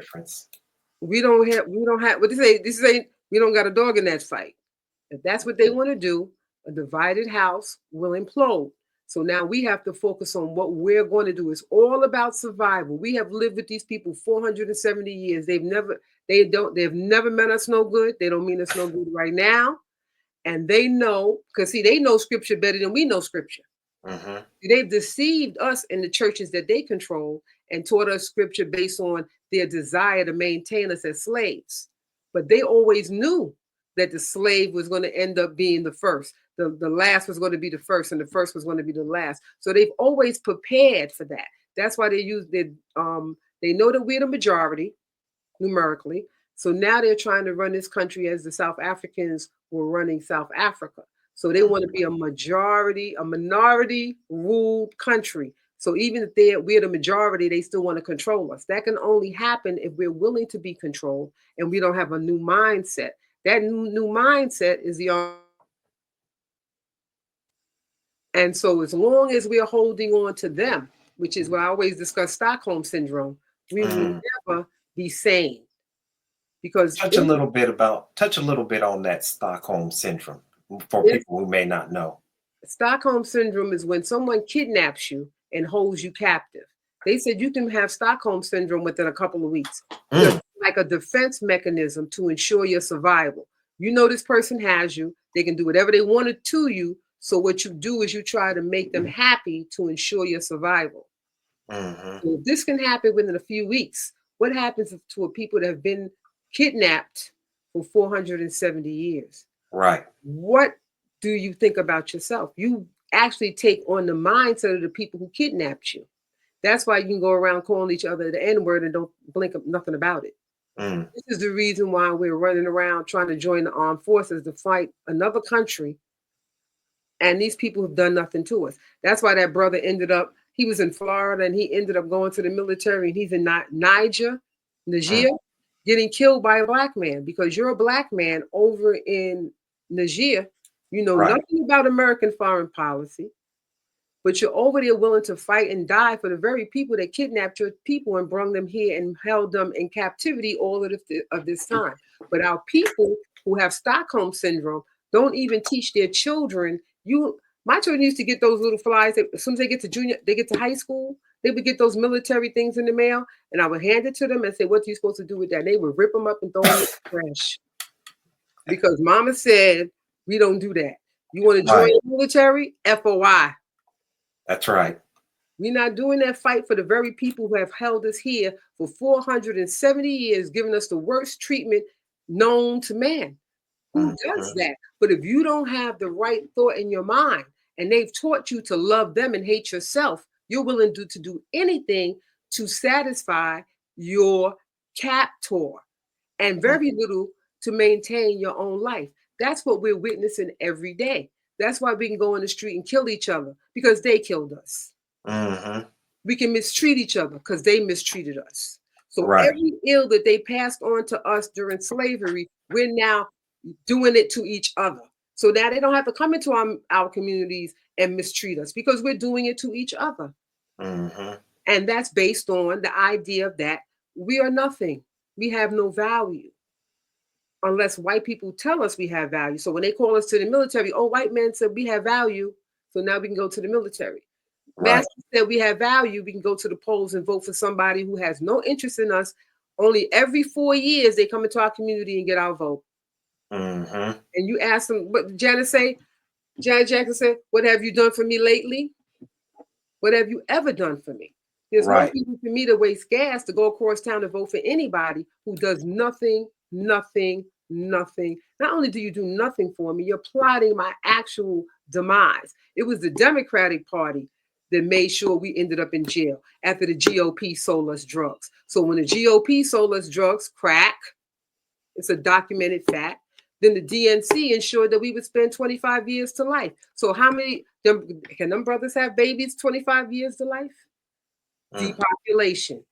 difference. We don't have what they say. This ain't we don't got a dog in that fight. If that's what they want to do, a divided house will implode. So now we have to focus on what we're going to do. It's all about survival. We have lived with these people 470 years. They've never meant us no good. They don't mean us no good right now. And they know, because see, they know scripture better than we know scripture. Mm-hmm. They've deceived us in the churches that they control and taught us scripture based on their desire to maintain us as slaves. But they always knew that the slave was going to end up being the first. The last was going to be the first, and the first was going to be the last. So they've always prepared for that. That's why they know that we're the majority numerically. So now they're trying to run this country as the South Africans were running South Africa. So they want to be a minority ruled country. So even if we're the majority, they still want to control us. That can only happen if we're willing to be controlled and we don't have a new mindset. That new mindset is the and so as long as we are holding on to them, which is what I always discuss Stockholm Syndrome, we will never be sane. Because touch a little bit on that Stockholm Syndrome for people who may not know. Stockholm Syndrome is when someone kidnaps you and holds you captive. They said you can have Stockholm Syndrome within a couple of weeks. Like a defense mechanism to ensure your survival. You know this person has you. They can do whatever they wanted to you. So what you do is you try to make them happy to ensure your survival. So this can happen within a few weeks. What happens to people that have been kidnapped for 470 years? Right. What do you think about yourself? You actually take on the mindset of the people who kidnapped you. That's why you can go around calling each other the N-word and don't blink up nothing about it. This is the reason why we're running around trying to join the armed forces to fight another country. And these people have done nothing to us. That's why that brother he was in Florida and he ended up going to the military and he's in Niger, getting killed by a black man because you're a black man over in Niger. You know nothing about American foreign policy, but you're over there willing to fight and die for the very people that kidnapped your people and brought them here and held them in captivity all of this time. But our people who have Stockholm Syndrome don't even teach their children. My children used to get those little flyers. As soon as they get to high school, they would get those military things in the mail, and I would hand it to them and say, "What are you supposed to do with that?" And they would rip them up and throw them in the trash because Mama said we don't do that. You want to join the military? FOI. That's right. We're not doing that fight for the very people who have held us here for 470 years, giving us the worst treatment known to man. Who does that? But if you don't have the right thought in your mind and they've taught you to love them and hate yourself, you're willing to do anything to satisfy your captor and very little to maintain your own life. That's what we're witnessing every day. That's why we can go in the street and kill each other because they killed us. We can mistreat each other because they mistreated us. So every ill that they passed on to us during slavery, we're now doing it to each other. So now they don't have to come into our communities and mistreat us because we're doing it to each other. And that's based on the idea that we are nothing. We have no value unless white people tell us we have value. So when they call us to the military, white men said we have value. So now we can go to the military. Master said we have value. We can go to the polls and vote for somebody who has no interest in us. Only every 4 years they come into our community and get our vote. And you ask them, what did Janet say? Janet Jackson said, "What have you done for me lately? What have you ever done for me?" There's no reason for me to waste gas to go across town to vote for anybody who does nothing. Not only do you do nothing for me, you're plotting my actual demise. It was the Democratic Party that made sure we ended up in jail after the GOP sold us drugs. So when the GOP sold us drugs, crack, it's a documented fact, then the DNC ensured that we would spend 25 years to life. So how many, can them brothers have babies 25 years to life? Depopulation.